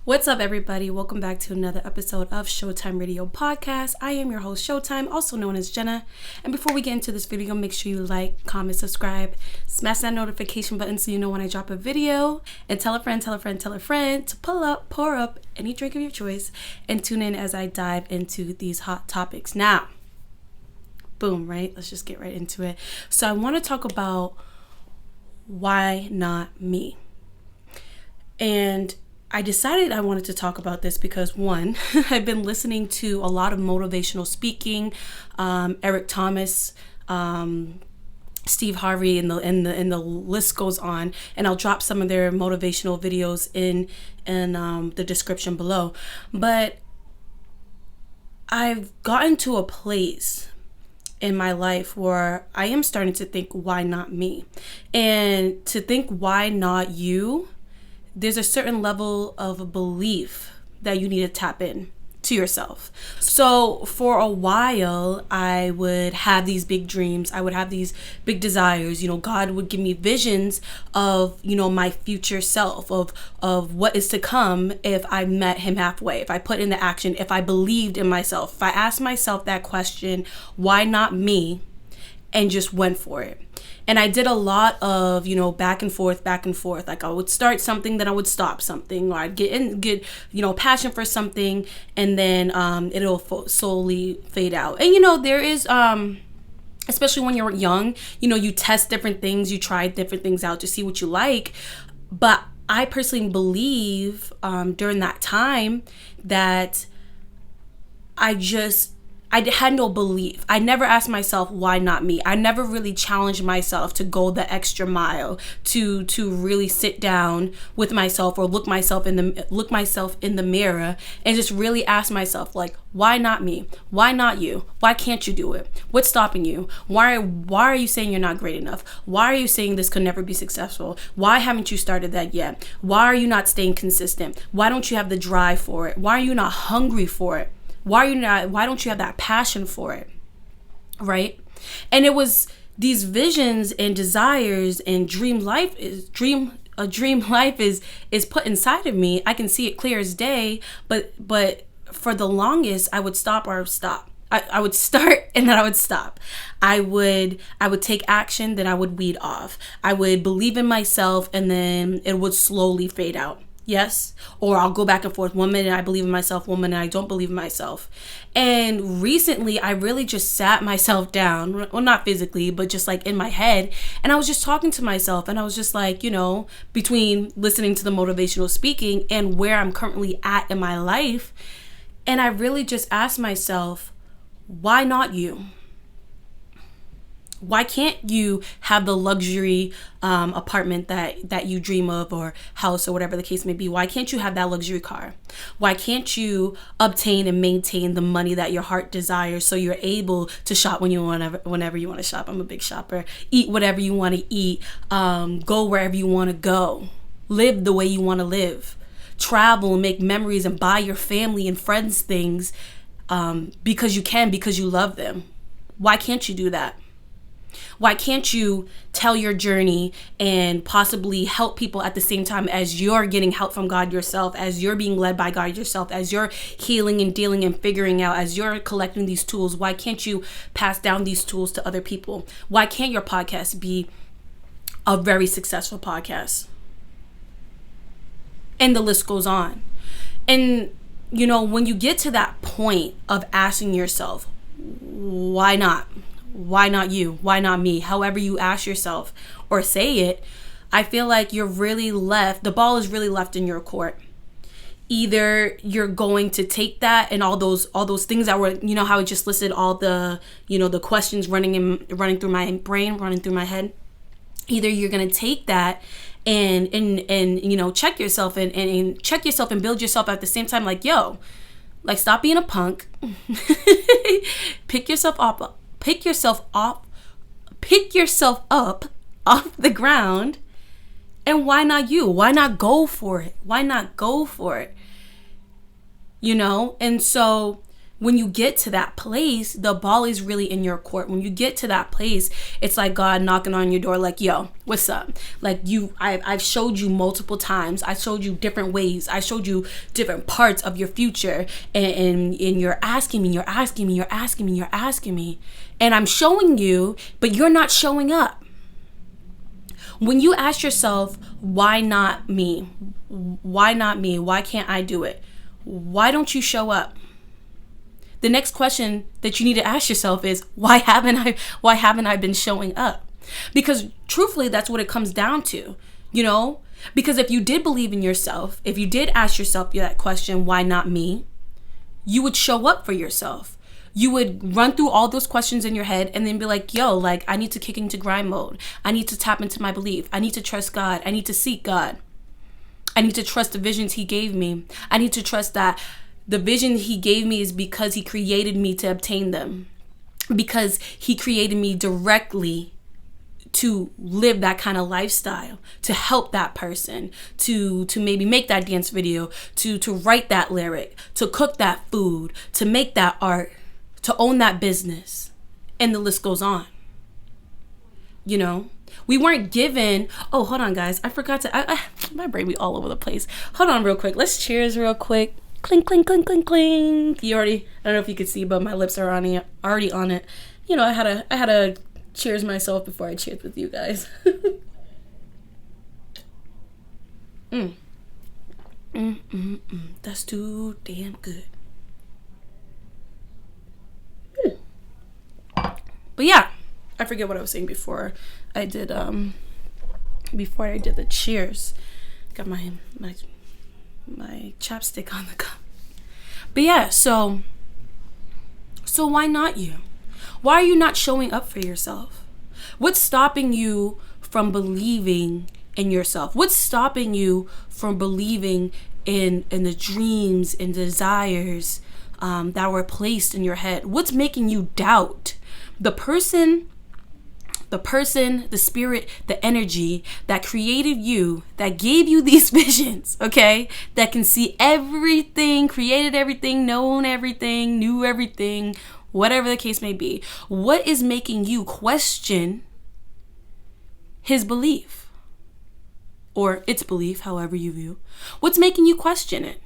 What's up, everybody? Welcome back to another episode of Showtime Radio Podcast. I am your host, Showtime, also known as Jenna. And before we get into this video, make sure you like, comment, subscribe, smash that notification button so you know when I drop a video. And tell a friend to pour up any drink of your choice and tune in as I dive into these hot topics. Now, boom, right? Let's just get right into it. So I want to talk about why not me? And I decided I wanted to talk about this because, one, I've been listening to a lot of motivational speaking, Eric Thomas, Steve Harvey, and the list goes on. And I'll drop some of their motivational videos in the description below. But I've gotten to a place in my life where I am starting to think, why not me? And to think, why not you? There's a certain level of belief that you need to tap in to yourself. So for a while, I would have these big dreams. I would have these big desires. God would give me visions of, my future self, of what is to come if I met him halfway, if I put into action, if I believed in myself, if I asked myself that question, why not me? And just went for it. And I did a lot of, back and forth. Like I would start something, then I would stop something, or I'd get passion for something, and then it'll slowly fade out. And there is, especially when you're young, you test different things, you try different things out to see what you like. But I personally believe during that time that I had no belief. I never asked myself, why not me? I never really challenged myself to go the extra mile, to really sit down with myself or look myself in the mirror and just really ask myself, like, why not me? Why not you? Why can't you do it? What's stopping you? Why are you saying you're not great enough? Why are you saying this could never be successful? Why haven't you started that yet? Why are you not staying consistent? Why don't you have the drive for it? Why are you not hungry for it? Why don't you have that passion for it? Right? And it was these visions and desires and dream life is put inside of me. I can see it clear as day, but for the longest I would stop or stop. I would start and then I would stop. I would take action, then I would weed off. I would believe in myself and then it would slowly fade out. Yes. Or I'll go back and forth. 1 minute I believe in myself, 1 minute I don't believe in myself. And recently I really just sat myself down, well, not physically, but just like in my head. And I was just talking to myself and I was just like, between listening to the motivational speaking and where I'm currently at in my life. And I really just asked myself, why not you? Why can't you have the luxury apartment that you dream of, or house, or whatever the case may be? Why can't you have that luxury car? Why can't you obtain and maintain the money that your heart desires so you're able to shop whenever you want to shop? I'm a big shopper. Eat whatever you want to eat. Go wherever you want to go. Live the way you want to live. Travel and make memories and buy your family and friends things because you love them. Why can't you do that? Why can't you tell your journey and possibly help people at the same time as you're getting help from God yourself, as you're being led by God yourself, as you're healing and dealing and figuring out, as you're collecting these tools? Why can't you pass down these tools to other people? Why can't your podcast be a very successful podcast? And the list goes on. And, when you get to that point of asking yourself, why not? Why not you? Why not me? However you ask yourself or say it, I feel like the ball is really left in your court. Either you're going to take that and all those things that were, how I just listed all the, the questions running through my brain, running through my head. Either you're going to take that and check yourself and check yourself and build yourself at the same time. Like, stop being a punk. Pick yourself up off the ground. And why not you? Why not go for it? And so when you get to that place, the ball is really in your court. When you get to that place, it's like God knocking on your door like, yo, what's up? Like I've showed you multiple times. I showed you different ways. I showed you different parts of your future. And you're asking me, you're asking me, you're asking me, you're asking me. And I'm showing you, but you're not showing up. When you ask yourself, why not me? Why not me? Why can't I do it? Why don't you show up? The next question that you need to ask yourself is, why haven't I been showing up? Because truthfully, that's what it comes down to, you know? Because if you did believe in yourself, if you did ask yourself that question, why not me? You would show up for yourself. You would run through all those questions in your head and then be like, yo, like, I need to kick into grind mode. I need to tap into my belief. I need to trust God. I need to seek God. I need to trust the visions he gave me. I need to trust that the vision he gave me is because he created me to obtain them. Because he created me directly to live that kind of lifestyle, to help that person, to maybe make that dance video, to write that lyric, to cook that food, to make that art, to own that business. And the list goes on. You know? We weren't given, oh, hold on, guys. I forgot to, my brain be all over the place. Hold on real quick. Let's cheers real quick. Clink, clink, clink, clink, clink. I don't know if you could see, but my lips are already on it. You know, I had to cheers myself before I cheers with you guys. That's too damn good. But yeah, I forget what I was saying before I did the cheers. Got my chapstick on the cup. But yeah, so why not you? Why are you not showing up for yourself? What's stopping you from believing in yourself? What's stopping you from believing in the dreams and desires that were placed in your head? What's making you doubt the person, the spirit, the energy that created you, that gave you these visions, okay? That can see everything, created everything, known everything, knew everything, whatever the case may be. What is making you question his belief? Or its belief, however you view. What's making you question it?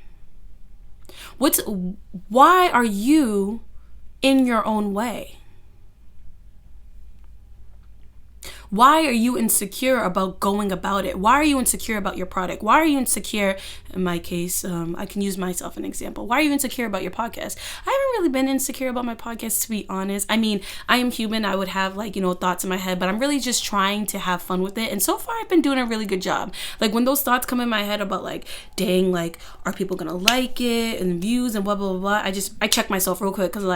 Why are you in your own way? Why are you insecure about going about it? Why are you insecure about your product? Why are you insecure, in my case, I can use myself as an example. Why are you insecure about your podcast? I haven't really been insecure about my podcast, to be honest. I mean, I am human. I would have thoughts in my head, but I'm really just trying to have fun with it. And so far I've been doing a really good job. Like when those thoughts come in my head about dang, are people gonna like it and views and blah, blah, blah, blah. I check myself real quick because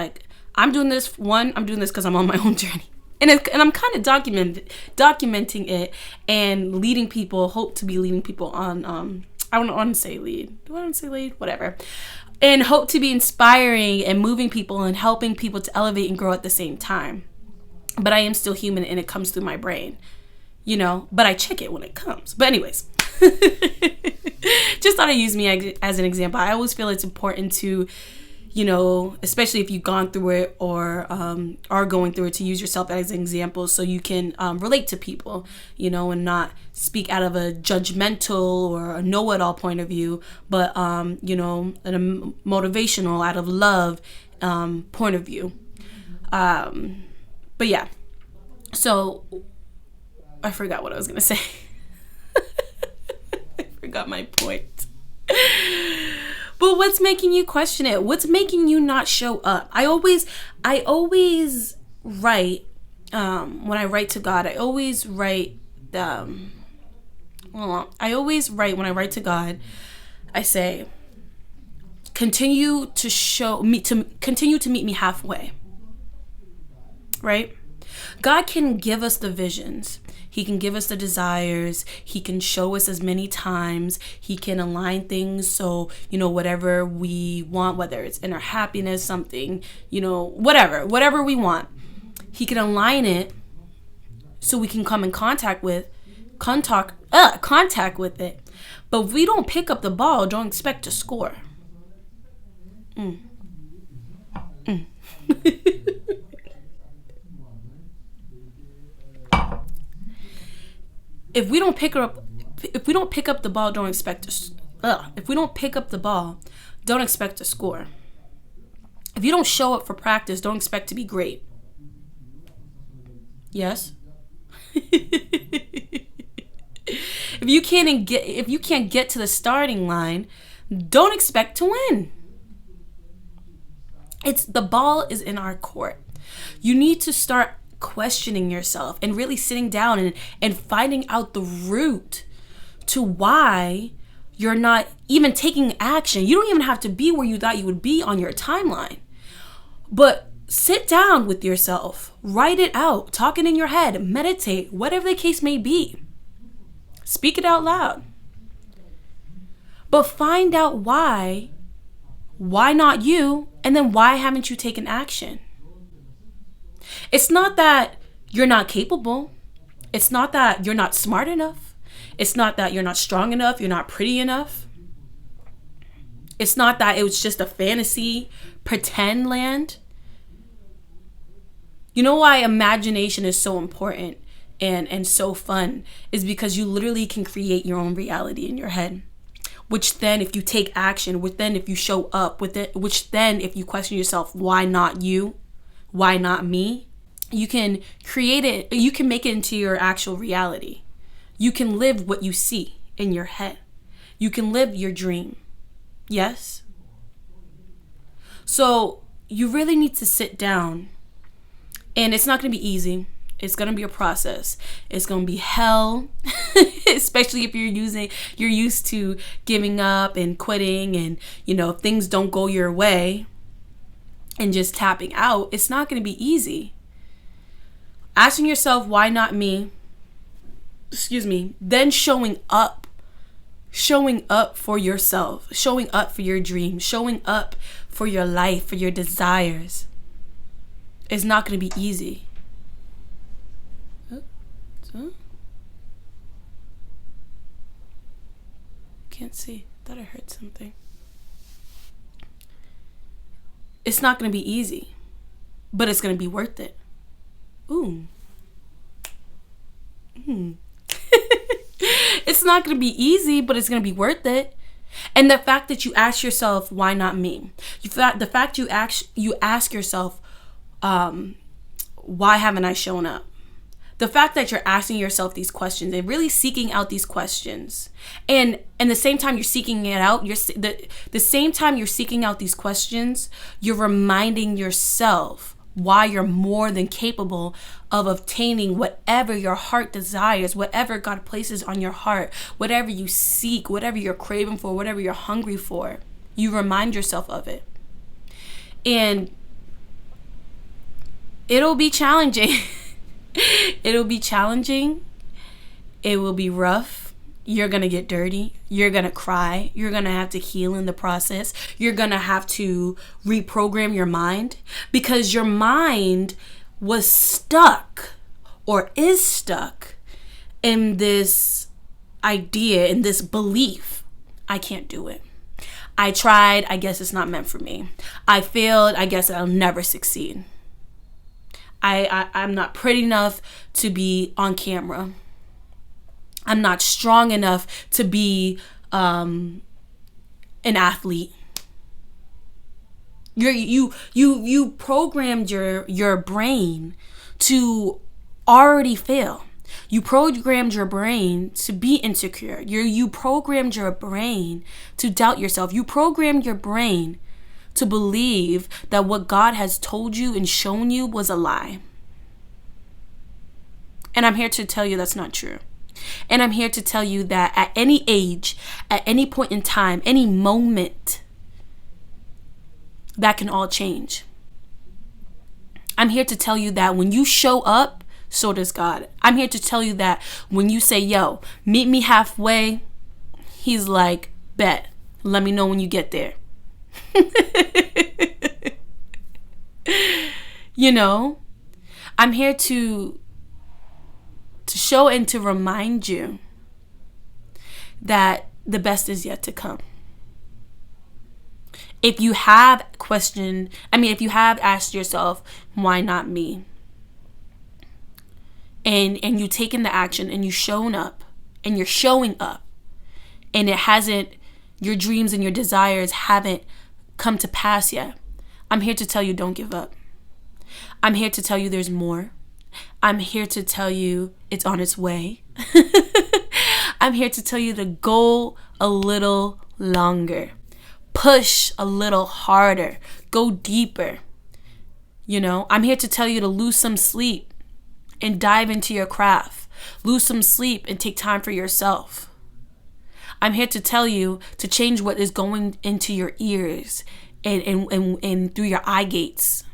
I'm doing this because I'm on my own journey. And I'm kind of documenting it and hope to be leading people on, I don't want to say lead. Do I want to say lead? Whatever. And hope to be inspiring and moving people and helping people to elevate and grow at the same time. But I am still human and it comes through my brain, but I check it when it comes. But anyways, just thought I'd use me as an example. I always feel it's important to, especially if you've gone through it or are going through it, to use yourself as an example so you can relate to people, and not speak out of a judgmental or a know-it-all point of view, but, in a motivational, out of love point of view. But yeah, so I forgot what I was going to say. I forgot my point. But what's making you question it? What's making you not show up? I always write, when I write to God, when I write to God, I say, continue to meet me halfway. Right? God can give us the visions. He can give us the desires. He can show us as many times. He can align things so, whatever we want, whether it's inner happiness, something, whatever we want. He can align it so we can come in contact with it. But if we don't pick up the ball, don't expect to score. If we don't pick up the ball, don't expect to. If we don't pick up the ball, don't expect to score. If you don't show up for practice, don't expect to be great. Yes. If you can't get to the starting line, don't expect to win. The ball is in our court. You need to start questioning yourself and really sitting down and finding out the root to why you're not even taking action. You don't even have to be where you thought you would be on your timeline. But sit down with yourself, write it out, talk it in your head, meditate, whatever the case may be. Speak it out loud. But find out why not you, and then why haven't you taken action? It's not that you're not capable. It's not that you're not smart enough. It's not that you're not strong enough, you're not pretty enough. It's not that it was just a fantasy, pretend land. You know why imagination is so important and so fun is because you literally can create your own reality in your head. Which then, if you take action, which then if you show up with it, which then if you question yourself, why not you? Why not me? You can create it, you can make it into your actual reality. You can live what you see in your head. You can live your dream. Yes? So you really need to sit down, and it's not going to be easy. It's going to be a process. It's going to be hell, especially if you're used to giving up and quitting and, if things don't go your way and just tapping out. It's not going to be easy. Asking yourself, why not me? Then showing up for yourself, showing up for your dreams, showing up for your life, for your desires. It's not going to be easy. Can't see. Thought I heard something. It's not going to be easy, but it's going to be worth it. Ooh. It's not going to be easy, but it's going to be worth it. And the fact that you ask yourself, why not me? The fact you ask yourself, why haven't I shown up? The fact that you're asking yourself these questions and really seeking out these questions, and the same time you're seeking it out, the same time you're seeking out these questions, you're reminding yourself why you're more than capable of obtaining whatever your heart desires, whatever God places on your heart, whatever you seek, whatever you're craving for, whatever you're hungry for. You remind yourself of it. And it'll be challenging. It'll be challenging. It will be rough. You're going to get dirty. You're going to cry. You're going to have to heal in the process. You're going to have to reprogram your mind because your mind was stuck or is stuck in this idea, in this belief. I can't do it. I tried. I guess it's not meant for me. I failed. I guess I'll never succeed. I'm not pretty enough to be on camera. I'm not strong enough to be an athlete. You programmed your brain to already fail. You programmed your brain to be insecure. You programmed your brain to doubt yourself. You programmed your brain to believe that what God has told you and shown you was a lie. And I'm here to tell you that's not true. And I'm here to tell you that at any age, at any point in time, any moment, that can all change. I'm here to tell you that when you show up, so does God. I'm here to tell you that when you say, yo, meet me halfway, he's like, bet, let me know when you get there. I'm here to show and to remind you that the best is yet to come. If you have if you have asked yourself, why not me? And you taken the action and you're showing up, and your dreams and your desires haven't come to pass yet. I'm here to tell you, don't give up. I'm here to tell you there's more. I'm here to tell you it's on its way. I'm here to tell you to go a little longer. Push a little harder. Go deeper. I'm here to tell you to lose some sleep and dive into your craft. Lose some sleep and take time for yourself. I'm here to tell you to change what is going into your ears and through your eye gates.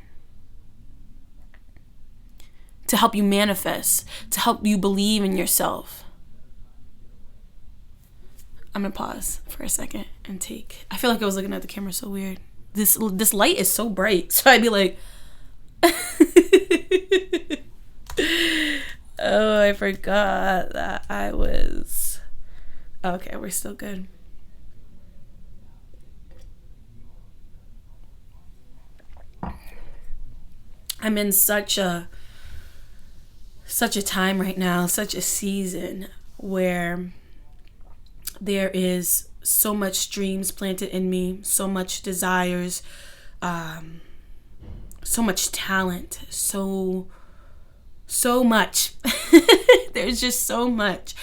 To help you manifest, to help you believe in yourself. I'm gonna pause for a second and take. I feel like I was looking at the camera so weird. This light is so bright, so I'd be like, oh, I forgot that I was. Okay, we're still good. I'm in such a time right now, such a season where there is so much dreams planted in me, so much desires, so much talent, so much. There's just so much.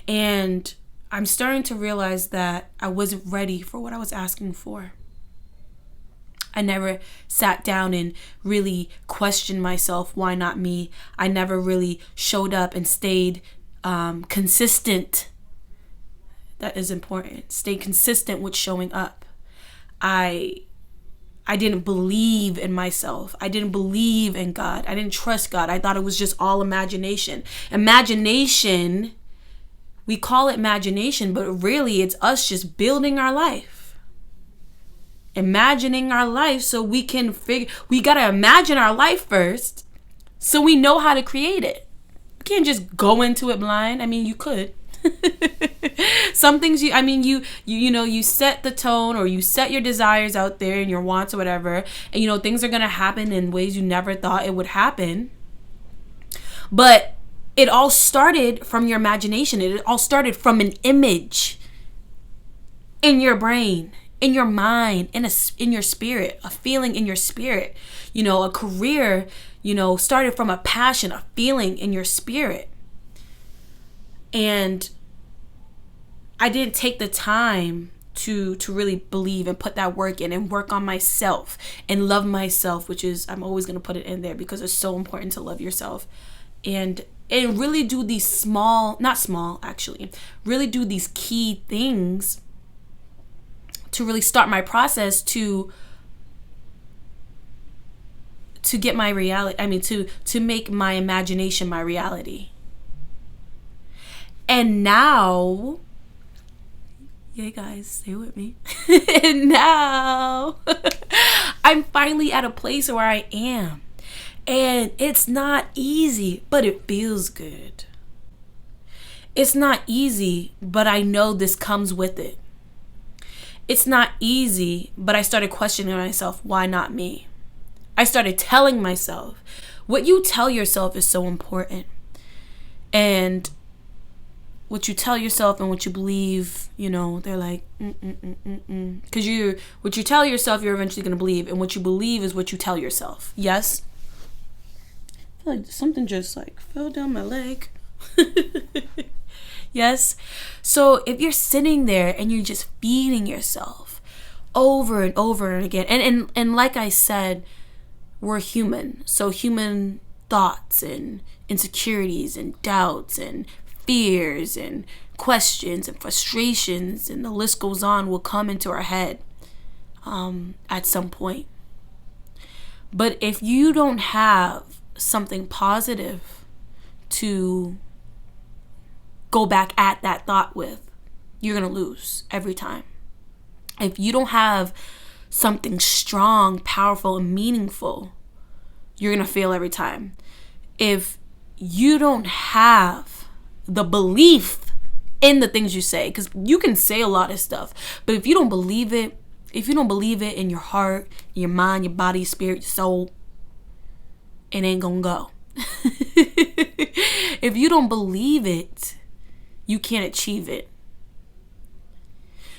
And I'm starting to realize that I wasn't ready for what I was asking for. I never sat down and really questioned myself, why not me? I never really showed up and stayed consistent. That is important. Stay consistent with showing up. I didn't believe in myself. I didn't believe in God. I didn't trust God. I thought it was just all imagination. Imagination, we call it imagination, but really it's us just building our life. Imagining our life so we gotta imagine our life first so we know how to create it. You can't just go into it blind. I mean, you could. Some things you set the tone, or you set your desires out there and your wants or whatever, and things are gonna happen in ways you never thought it would happen. But it all started from your imagination. It all started from an image in your brain, in your mind, in your spirit, a feeling in your spirit. A career, started from a passion, a feeling in your spirit. And I didn't take the time to really believe and put that work in and work on myself and love myself, which is, I'm always going to put it in there because it's so important to love yourself. And really do these really do these key things to really start my process to get my reality, to make my imagination my reality. And now, yeah, guys, stay with me. And now I'm finally at a place where I am. And it's not easy, but it feels good. It's not easy, but I know this comes with it. It's not easy, but I started questioning myself, why not me? I started telling myself, what you tell yourself is so important. And what you tell yourself and what you believe, they're like, because what you tell yourself, you're eventually going to believe. And what you believe is what you tell yourself. Yes? I feel like something just fell down my leg. Yes? So if you're sitting there and you're just feeding yourself over and over and again, and like I said, we're human. So human thoughts and insecurities and doubts and fears and questions and frustrations, and the list goes on, will come into our head at some point. But if you don't have something positive to go back at that thought with, you're going to lose every time. If you don't have something strong, powerful, and meaningful, you're going to fail every time. If you don't have the belief in the things you say, because you can say a lot of stuff, but if you don't believe it, If you don't believe it in your heart, your mind, your body, spirit, your soul, it ain't gonna go. If you don't believe it, you can't achieve it.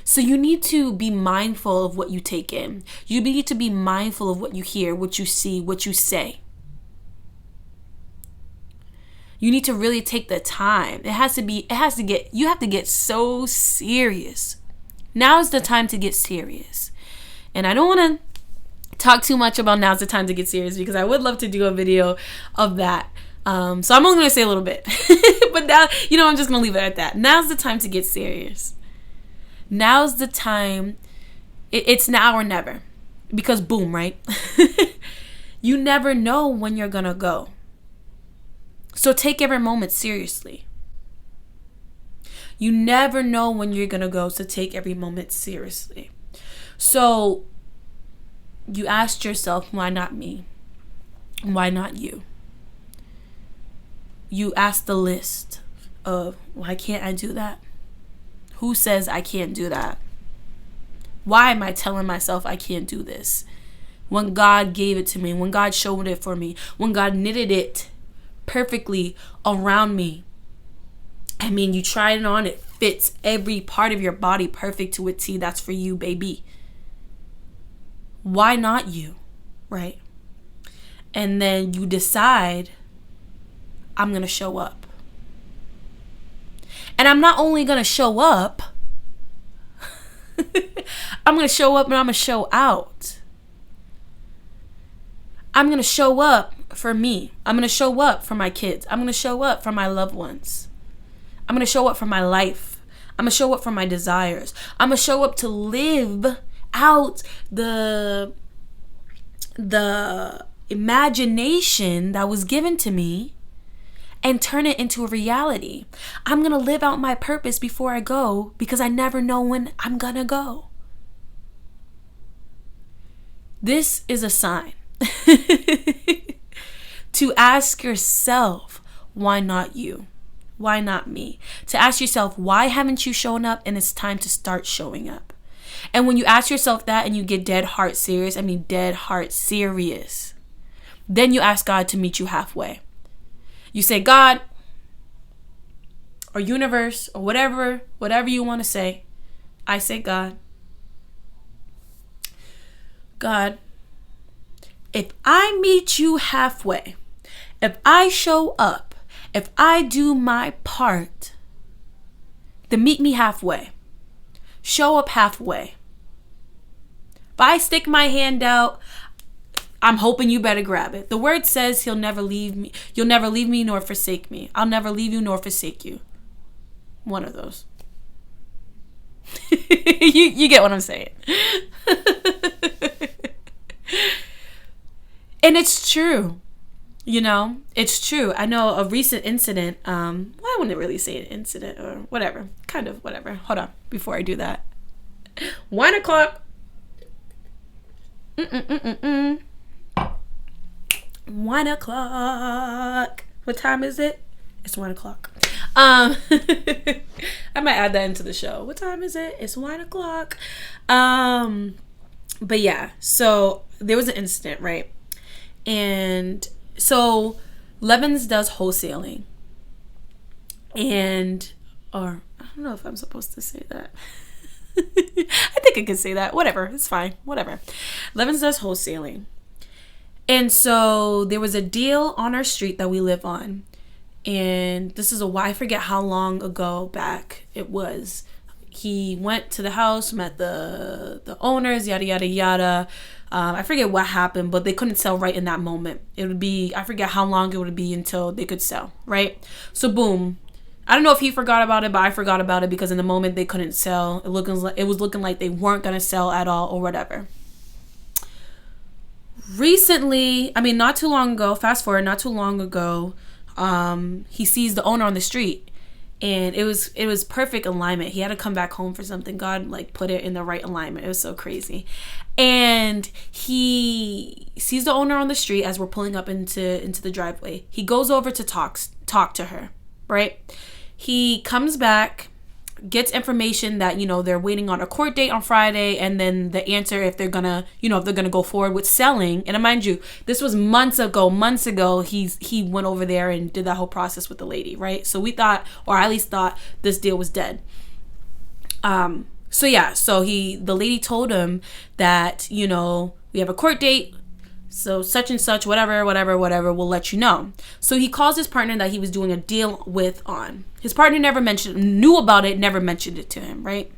So you need to be mindful of what you take in. You need to be mindful of what you hear, what you see, what you say. You need to really take the time. You have to get so serious. Now is the time to get serious. And I don't want to talk too much about now's the time to get serious, because I would love to do a video of that. So I'm only going to say a little bit. But now, I'm just going to leave it at that. Now's the time to get serious. Now's the time. It's now or never. Because boom, right? You never know when you're going to go. So take every moment seriously. You never know when you're going to go, so take every moment seriously. So you asked yourself, why not me? Why not you? You asked the list of, why can't I do that? Who says I can't do that? Why am I telling myself I can't do this? When God gave it to me, when God showed it for me, when God knitted it perfectly around me. I mean, you tried it on, it fits every part of your body perfect to a T. That's for you, baby. Why not you, right? And then you decide, I'm going to show up. And I'm not only going to show up, I'm going to show up and I'm going to show out. I'm going to show up for me. I'm going to show up for my kids. I'm going to show up for my loved ones. I'm going to show up for my life. I'm going to show up for my desires. I'm going to show up to live out the imagination that was given to me and turn it into a reality. I'm going to live out my purpose before I go, because I never know when I'm going to go. This is a sign to ask yourself, why not you? Why not me? To ask yourself, why haven't you shown up? And it's time to start showing up. And when you ask yourself that and you get dead heart serious, then you ask God to meet you halfway. You say, God, or universe, or whatever you want to say. I say, God, if I meet you halfway, if I show up, if I do my part, then meet me halfway. Show up halfway. If I stick my hand out, I'm hoping you better grab it. The word says he'll never leave me. You'll never leave me nor forsake me. I'll never leave you nor forsake you. One of those. you get what I'm saying. And it's true. It's true. I know a recent incident. I wouldn't really say an incident or whatever. Kind of whatever. Hold on. Before I do that. 1 o'clock. 1 o'clock. What time is it? It's 1 o'clock. I might add that into the show. What time is it? It's 1 o'clock. But yeah, so there was an incident, right? And so Levins does wholesaling. Or I don't know if I'm supposed to say that. I think I can say that. Whatever. It's fine. Whatever. Levins does wholesaling. And so there was a deal on our street that we live on. And this is I forget how long ago back it was. He went to the house, met the owners, yada, yada, yada. I forget what happened, but they couldn't sell right in that moment. It would be, I forget how long it would be until they could sell, right? So boom. I don't know if he forgot about it, but I forgot about it because in the moment they couldn't sell. It was looking like they weren't going to sell at all or whatever. Recently, not too long ago, fast forward, not too long ago, he sees the owner on the street. And it was perfect alignment. He had to come back home for something. God put it in the right alignment. It was so crazy. And he sees the owner on the street as we're pulling up into the driveway. He goes over to talk to her, right? He comes back gets information that, you know, they're waiting on a court date on Friday, and then the answer if they're gonna, you know, if they're gonna go forward with selling. And mind you, this was months ago. He went over there and did that whole process with the lady, right? So we thought, or I at least thought, this deal was dead. So the lady told him that, you know, we have a court date, so such and such, whatever, we'll let you know. So he calls his partner that he was doing a deal with on. His partner knew about it, never mentioned it to him, right?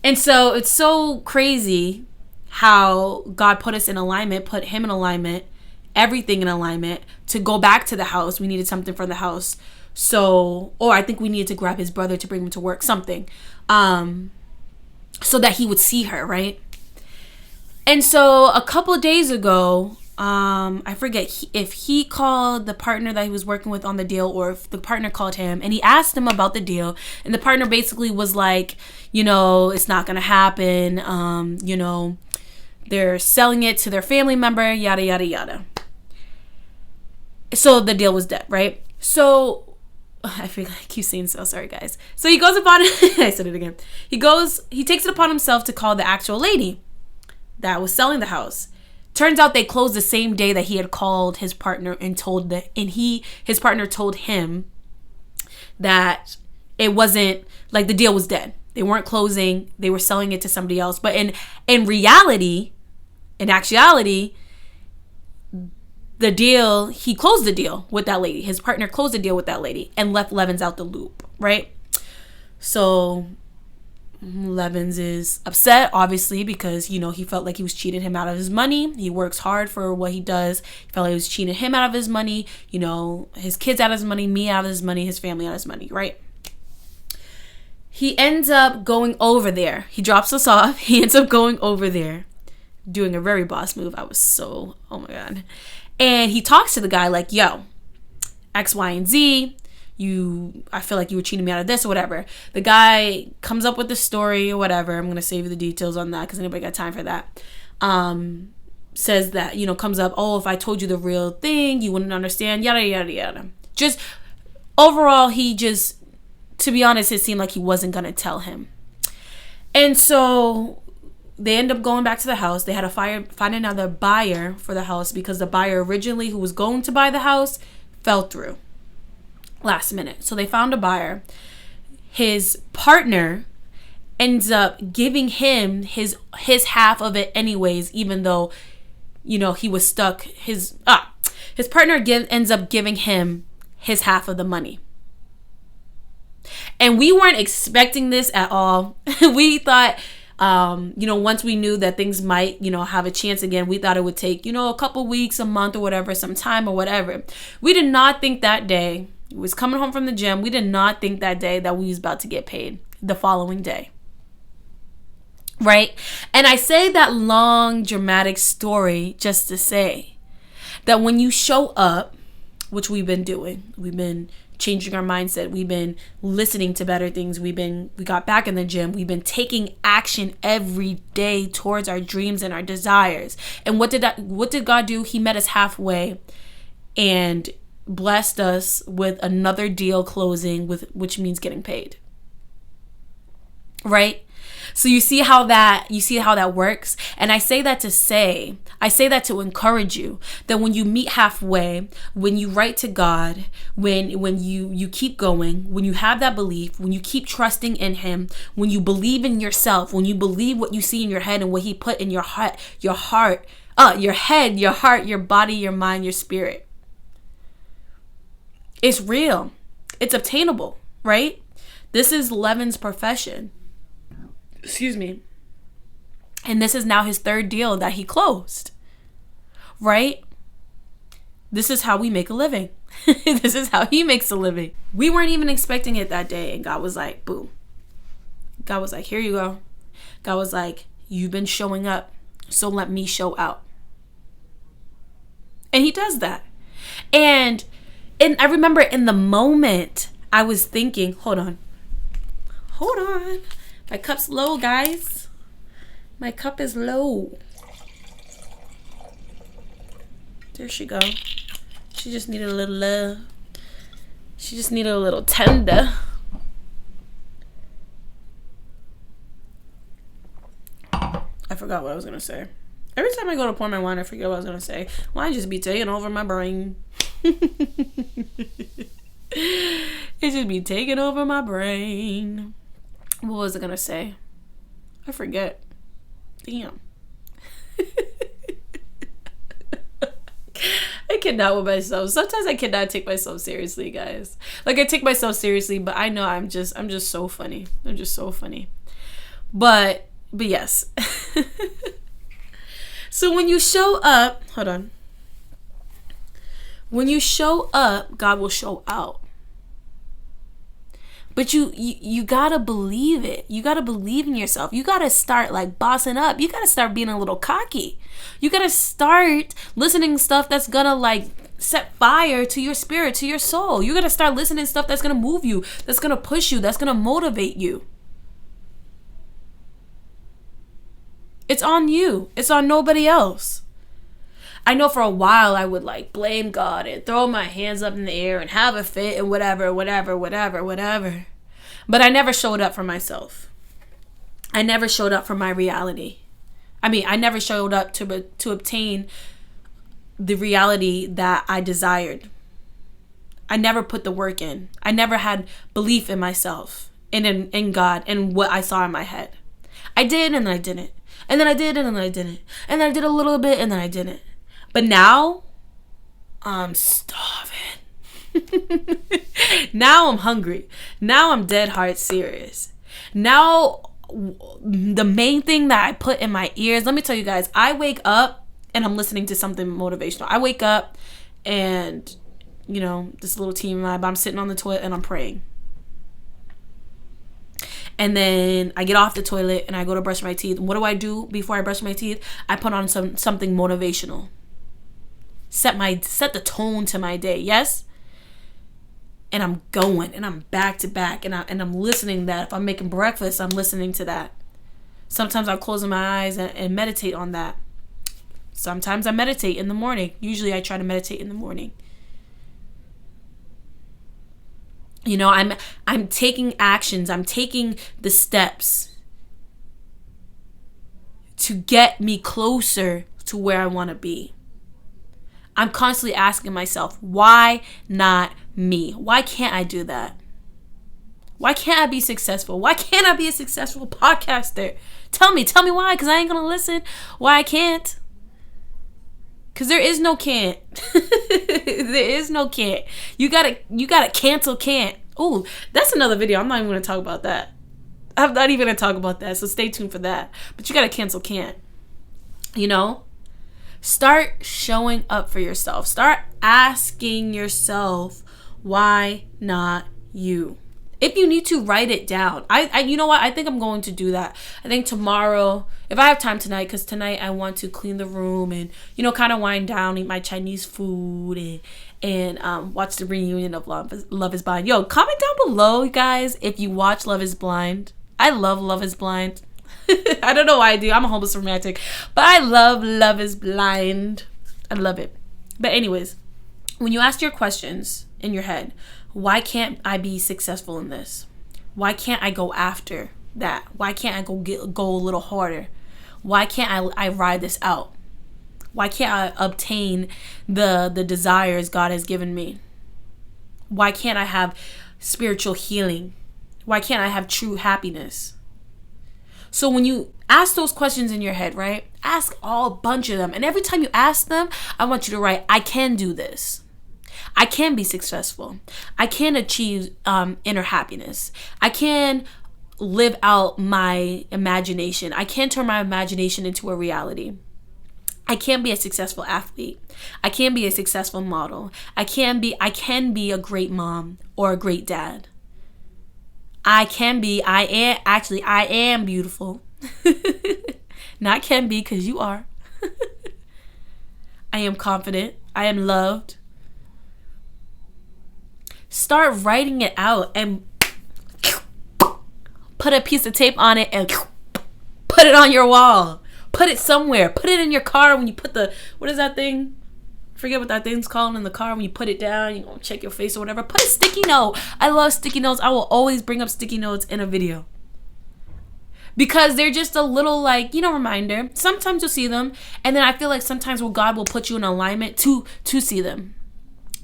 And so it's so crazy how God put us in alignment, put him in alignment, everything in alignment to go back to the house. We needed something for the house. So, or I think we needed to grab his brother to bring him to work, something. So that he would see her, right? And so a couple of days ago, I forget if he called the partner that he was working with on the deal, or if the partner called him, and he asked him about the deal, and the partner basically was like, you know, it's not gonna happen. You know, they're selling it to their family member, yada yada yada. So the deal was dead, right? So I feel like I keep saying so, sorry guys. So he goes upon I said it again. He takes it upon himself to call the actual lady that was selling the house. Turns out they closed the same day that he had called his partner and his partner told him that it wasn't, like, the deal was dead. They weren't closing, they were selling it to somebody else. But in actuality, he closed the deal with that lady. His partner closed the deal with that lady and left Levens out the loop, right? So Levens is upset, obviously, because, you know, he felt like he was cheating him out of his money. He works hard for what he does. He felt like he was cheating him out of his money, you know, his kids out of his money, me out of his money, his family out of his money, right? He ends up going over there. He drops us off. He ends up going over there, doing a very boss move. I was so, oh my God. And he talks to the guy like, yo, X, Y, and Z. I feel like you were cheating me out of this or whatever. The guy comes up with the story or whatever. I'm going to save you the details on that because anybody got time for that. Says that, you know, comes up, oh, if I told you the real thing, you wouldn't understand, yada, yada, yada. Just overall, to be honest, it seemed like he wasn't going to tell him. And so they end up going back to the house. They had to find another buyer for the house because the buyer originally who was going to buy the house fell through last minute. So they found a buyer. His partner ends up giving him his half of it anyways, even though, you know, he was stuck. His partner ends up giving him his half of the money. And we weren't expecting this at all. We thought, you know, once we knew that things might, you know, have a chance again, we thought it would take, you know, a couple weeks, a month or whatever, some time or whatever. We did not think that day, we was coming home from the gym, we did not think that day that we was about to get paid the following day. Right? And I say that long, dramatic story just to say that when you show up, which we've been doing, we've been changing our mindset, we've been listening to better things, we got back in the gym, we've been taking action every day towards our dreams and our desires. And what did God do? He met us halfway and blessed us with another deal closing, which means getting paid. Right? So you see how that works. And I say that to encourage you that when you meet halfway, when you write to God, when you keep going, when you have that belief, when you keep trusting in him, when you believe in yourself, when you believe what you see in your head and what he put in your head, your heart, your body, your mind, your spirit. It's real. It's obtainable, right? This is Levens' profession. Excuse me. And this is now his third deal that he closed. Right? This is how we make a living. This is how he makes a living. We weren't even expecting it that day. And God was like, boom. God was like, here you go. God was like, you've been showing up, so let me show out. And he does that. And I remember in the moment, I was thinking, hold on. My cup's low, guys. My cup is low. There she go. She just needed a little love. She just needed a little tender. I forgot what I was gonna say. Every time I go to pour my wine, I forget what I was gonna say. Wine just be taking over my brain. It just be taking over my brain. What was I gonna say? I forget. Damn. I cannot with myself. Sometimes I cannot take myself seriously, guys. Like, I take myself seriously, but I know I'm just so funny. I'm just so funny. But yes. So when you show up, hold on. When you show up, God will show out. But you gotta believe it. You gotta believe in yourself. You gotta start like bossing up. You gotta start being a little cocky. You gotta start listening to stuff that's gonna like set fire to your spirit, to your soul. You gotta start listening to stuff that's gonna move you, that's gonna push you, that's gonna motivate you. It's on you. It's on nobody else. I know for a while I would like blame God and throw my hands up in the air and have a fit and whatever. But I never showed up for myself. I never showed up for my reality. I never showed up to obtain the reality that I desired. I never put the work in. I never had belief in myself and in God and what I saw in my head. I did and then I didn't. And then I did and then I didn't. And then I did a little bit and then I didn't. But now, I'm starving. Now I'm hungry. Now I'm dead heart serious. Now, the main thing that I put in my ears, let me tell you guys, I wake up and I'm listening to something motivational. I wake up and, this little team vibe, I'm sitting on the toilet and I'm praying. And then I get off the toilet and I go to brush my teeth. And what do I do before I brush my teeth? I put on something motivational. Set the tone to my day, yes? And I'm going and I'm back to back and I'm listening to that. If I'm making breakfast, I'm listening to that. Sometimes I'll close my eyes and meditate on that. Sometimes I meditate in the morning. Usually I try to meditate in the morning. I'm taking actions. I'm taking the steps to get me closer to where I want to be. I'm constantly asking myself, why not me? Why can't I do that? Why can't I be successful? Why can't I be a successful podcaster? Tell me why, because I ain't going to listen. Why I can't? Because there is no can't. There is no can't. You gotta cancel can't. Oh, that's another video. I'm not even going to talk about that. I'm not even going to talk about that, so stay tuned for that. But you gotta cancel can't. Start showing up for yourself. Start asking yourself, why not you? If you need to, write it down. You know what? I think I'm going to do that. I think tomorrow, if I have time tonight, because tonight I want to clean the room and, kind of wind down, eat my Chinese food and watch the reunion of Love is Blind. Yo, comment down below, you guys, if you watch Love is Blind. I love Love is Blind. I don't know why I do. I'm a hopeless romantic. But I love Love is Blind. I love it. But anyways, when you ask your questions in your head, why can't I be successful in this? Why can't I go after that? Why can't I go a little harder? Why can't I ride this out? Why can't I obtain the desires God has given me? Why can't I have spiritual healing? Why can't I have true happiness? So when you ask those questions in your head, right? Ask a bunch of them. And every time you ask them, I want you to write, I can do this. I can be successful. I can achieve inner happiness. I can live out my imagination. I can turn my imagination into a reality. I can be a successful athlete. I can be a successful model. I can be a great mom or a great dad. I am beautiful. Not can be, because you are. I am confident. I am loved. Start writing it out and put a piece of tape on it and put it on your wall. Put it somewhere. Put it in your car when you put what is that thing? Forget what that thing's called in the car. When you put it down, you gonna check your face or whatever. Put a sticky note. I love sticky notes. I will always bring up sticky notes in a video. because they're just a little like, reminder. Sometimes you'll see them, and then I feel like sometimes where God will put you in alignment to see them.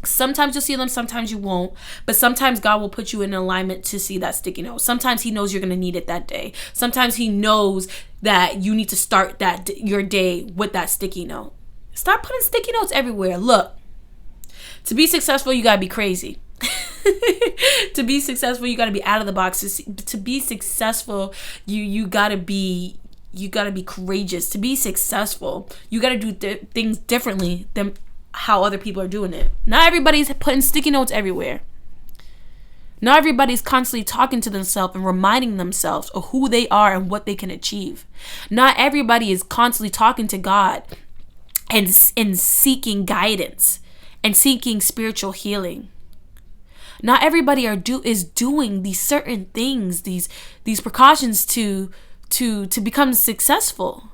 Sometimes you'll see them, sometimes you won't. But sometimes God will put you in alignment to see that sticky note. Sometimes he knows you're going to need it that day. Sometimes he knows that you need to start your day with that sticky note. Stop putting sticky notes everywhere. Look, to be successful, you got to be crazy. To be successful, you got to be out of the box. To be successful, you got to be courageous. To be successful, you got to do things differently than how other people are doing it. Not everybody's putting sticky notes everywhere. Not everybody's constantly talking to themselves and reminding themselves of who they are and what they can achieve. Not everybody is constantly talking to God and seeking guidance and seeking spiritual healing. Not everybody is doing these certain things, these precautions to become successful.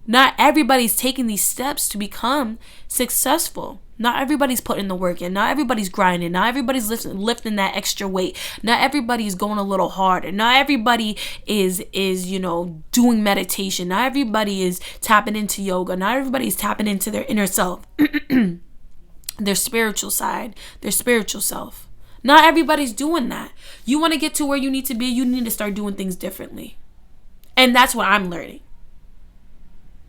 Not everybody's taking these steps to become successful. Not everybody's putting the work in. Not everybody's grinding. Not everybody's lifting that extra weight. Not everybody's going a little harder. Not everybody is doing meditation. Not everybody is tapping into yoga. Not everybody's tapping into their inner self. Their spiritual side, their spiritual self. Not everybody's doing that. You want to get to where you need to be, you need to start doing things differently. And that's what I'm learning.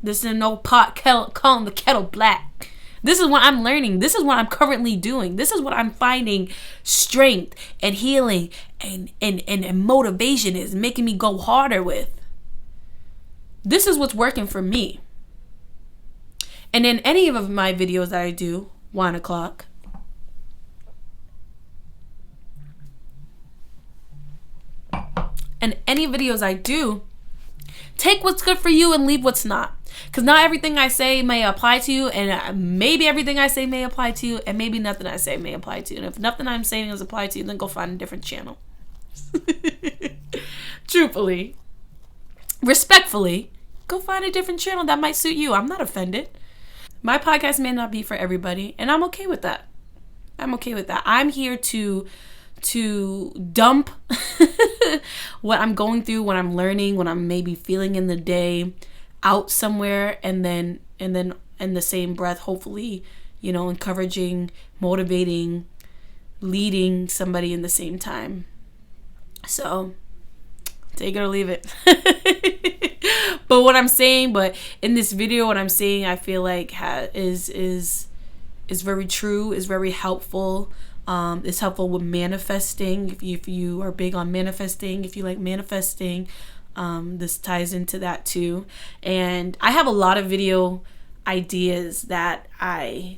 This is no pot calling the kettle black. This is what I'm learning. This is what I'm currently doing. This is what I'm finding strength and healing and motivation is making me go harder with. This is what's working for me. And in any of my videos that I do, 1 o'clock, and any videos I do, take what's good for you and leave what's not. Because not everything I say may apply to you, and maybe everything I say may apply to you, and maybe nothing I say may apply to you. And if nothing I'm saying is applied to you, then go find a different channel. Truthfully, respectfully, go find a different channel that might suit you. I'm not offended. My podcast may not be for everybody, and I'm okay with that. I'm here to dump what I'm going through, what I'm learning, what I'm maybe feeling in the day out somewhere, and then in the same breath, hopefully, encouraging, motivating, leading somebody in the same time. So take it or leave it. But in this video, what I'm saying, I feel like is very true, is very helpful. It's helpful with manifesting. If you are big on manifesting, if you like manifesting, this ties into that too. And I have a lot of video ideas that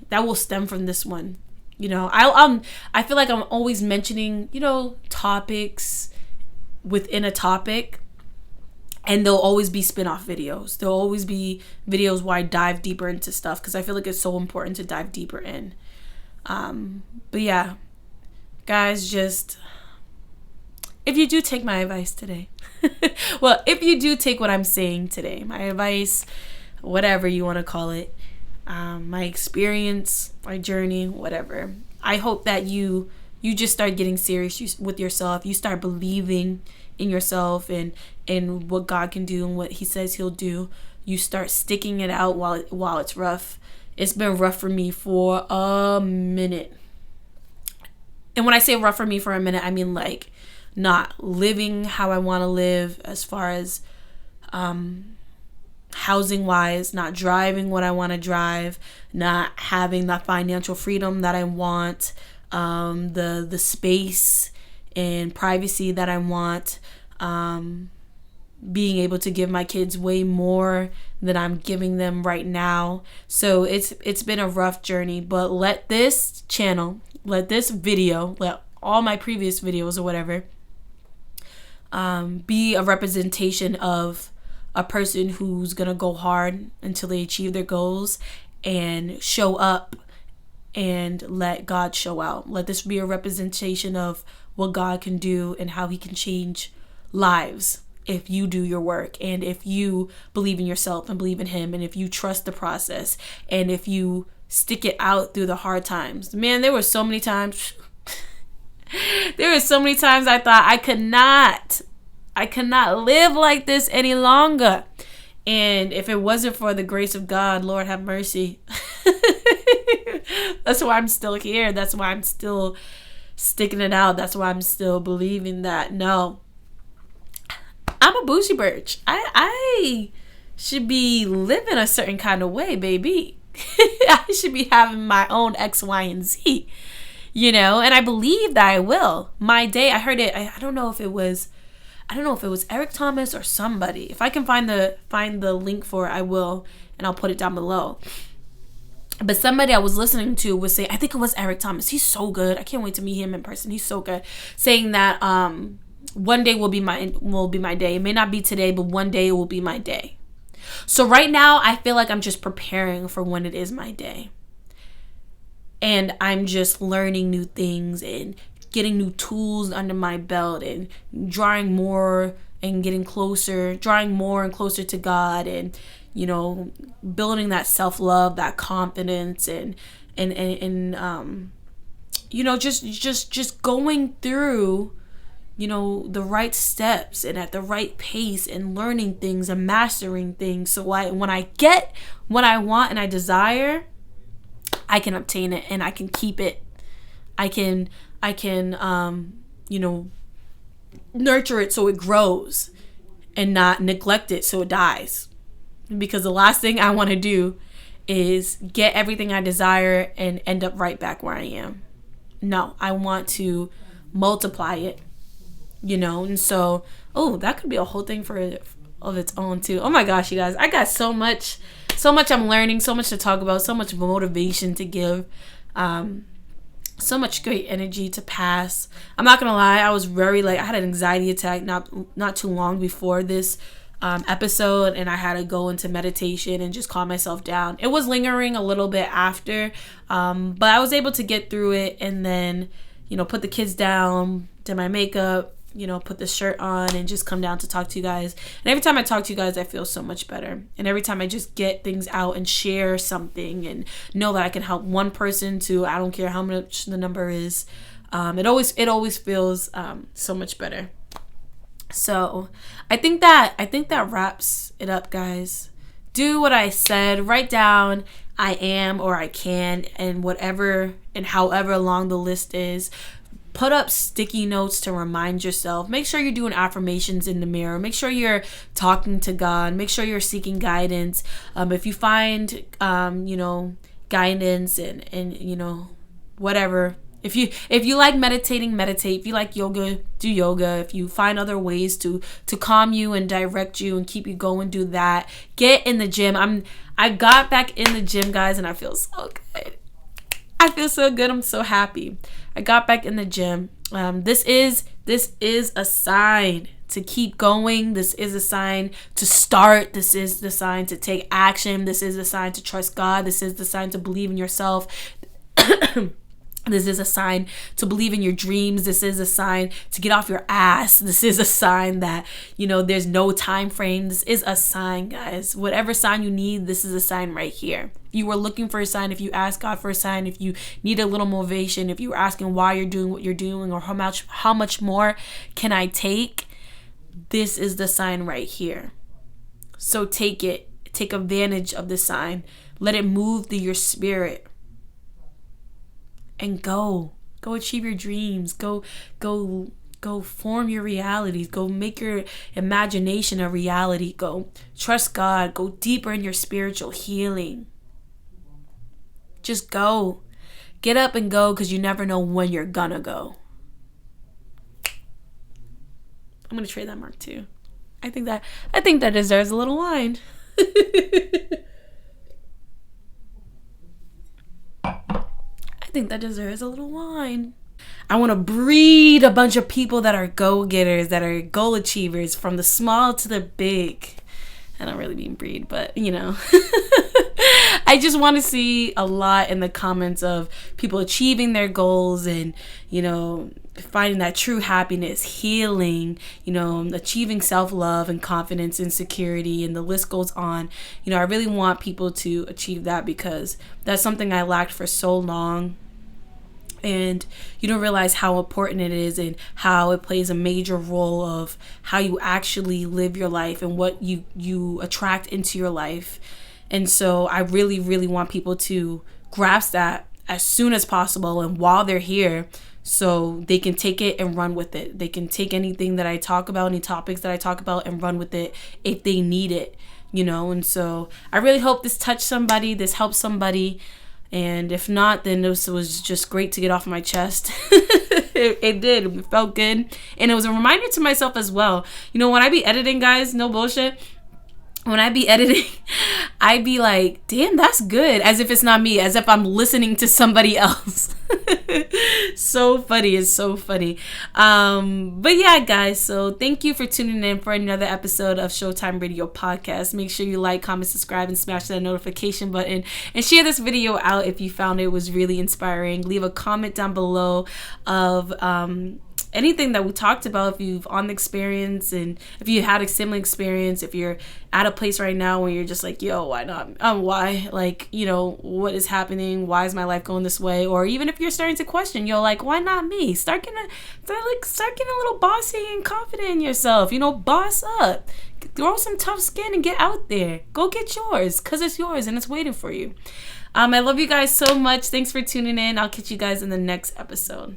will stem from this one. I feel like I'm always mentioning, topics within a topic, and there'll always be spin-off videos. There'll always be videos where I dive deeper into stuff because I feel like it's so important to dive deeper in. But yeah, guys, just if you do take my advice today, well, if you do take what I'm saying today, my advice, whatever you want to call it, my experience, my journey, whatever, I hope that you just start getting serious with yourself. You start believing in yourself and what God can do and what he says he'll do. You start sticking it out while it's rough. It's been rough for me for a minute. And when I say rough for me for a minute, I mean like not living how I want to live as far as housing wise, not driving what I want to drive, not having that financial freedom that I want, the space and privacy that I want, being able to give my kids way more than I'm giving them right now. So it's been a rough journey, but let this channel, let this video, let all my previous videos or whatever, be a representation of a person who's gonna go hard until they achieve their goals and show up and let God show out. Let this be a representation of what God can do and how he can change lives if you do your work, and if you believe in yourself and believe in him, and if you trust the process, and if you stick it out through the hard times. Man, there were so many times I thought I could not I cannot live like this any longer. And if it wasn't for the grace of God, Lord have mercy. That's why I'm still here. That's why I'm still sticking it out. That's why I'm still believing that, no, I'm a bougie birch. I should be living a certain kind of way, baby. I should be having my own X, Y, and Z, and I believe that I will. My day, I heard it, I don't know if it was Eric Thomas or somebody. If I can find the link for it, I will, and I'll put it down below. But somebody I was listening to was saying, I think it was Eric Thomas. He's so good. I can't wait to meet him in person. He's so good. Saying that one day will be my day. It may not be today, but one day it will be my day. So right now, I feel like I'm just preparing for when it is my day. And I'm just learning new things and getting new tools under my belt and drawing more and drawing more and closer to God, and building that self-love, that confidence, and just going through the right steps and at the right pace and learning things and mastering things, so when I get what I want and I desire, I can obtain it and I can keep it. I can nurture it so it grows and not neglect it so it dies. Because the last thing I want to do is get everything I desire and end up right back where I am. No, I want to multiply it, and so, that could be a whole thing of its own too. Oh my gosh, you guys, I got so much I'm learning, so much to talk about, so much motivation to give, so much great energy to pass. I'm not gonna lie, I was very I had an anxiety attack not too long before this episode, and I had to go into meditation and just calm myself down. It was lingering a little bit after, but I was able to get through it, and then put the kids down, did my makeup, put the shirt on, and just come down to talk to you guys. And every time I talk to you guys, I feel so much better. And every time I just get things out and share something and know that I can help one person to, I don't care how much the number is, it always feels so much better. So I think that wraps it up, guys. Do what I said. Write down I am or I can, and whatever and however long the list is. Put up sticky notes to remind yourself. Make sure you're doing affirmations in the mirror. Make sure you're talking to God. Make sure you're seeking guidance. If you find guidance and whatever. If you like meditating, meditate. If you like yoga, do yoga. If you find other ways to calm you and direct you and keep you going, do that. Get in the gym. I got back in the gym, guys, and I feel so good. I feel so good. I'm so happy. I got back in the gym. This is a sign to keep going. This is a sign to start. This is the sign to take action. This is the sign to trust God. This is the sign to believe in yourself. This is a sign to believe in your dreams. This is a sign to get off your ass. This is a sign that, there's no time frame. This is a sign, guys. Whatever sign you need, this is a sign right here. If you were looking for a sign, if you asked God for a sign, if you need a little motivation, if you were asking why you're doing what you're doing, or how much more can I take, this is the sign right here. So take it. Take advantage of the sign. Let it move through your spirit. And go achieve your dreams. Go form your realities. Go make your imagination a reality. Go trust God. Go deeper in your spiritual healing. Just go. Get up and go, because you never know when you're gonna go. I'm gonna trade that mark too. I think that deserves a little wine. I think that deserves a little wine. I want to breed a bunch of people that are go-getters, that are goal achievers, from the small to the big. I don't really mean breed, but I just want to see a lot in the comments of people achieving their goals and, finding that true happiness, healing, achieving self-love and confidence and security, and the list goes on. I really want people to achieve that, because that's something I lacked for so long. And you don't realize how important it is and how it plays a major role of how you actually live your life and what you attract into your life. And so I really, really want people to grasp that as soon as possible and while they're here, so they can take it and run with it. They can take anything that I talk about, any topics that I talk about, and run with it if they need it, And so I really hope this touched somebody, this helped somebody. And if not, then this was just great to get off my chest. It did. It felt good. And it was a reminder to myself as well. When I be editing, guys, no bullshit. When I be editing, I be like, damn, that's good. As if it's not me, as if I'm listening to somebody else. So funny. It's so funny. But yeah, guys, so thank you for tuning in for another episode of Showtime Radio Podcast. Make sure you like, comment, subscribe, and smash that notification button. And share this video out if you found it was really inspiring. Leave a comment down below of anything that we talked about, if you've on the experience and if you had a similar experience, if you're at a place right now where you're just like, yo, why not? Why? Like, what is happening? Why is my life going this way? Or even if you're starting to question, like, why not me? Start getting a little bossy and confident in yourself. Boss up. Throw some tough skin and get out there. Go get yours, because it's yours and it's waiting for you. I love you guys so much. Thanks for tuning in. I'll catch you guys in the next episode.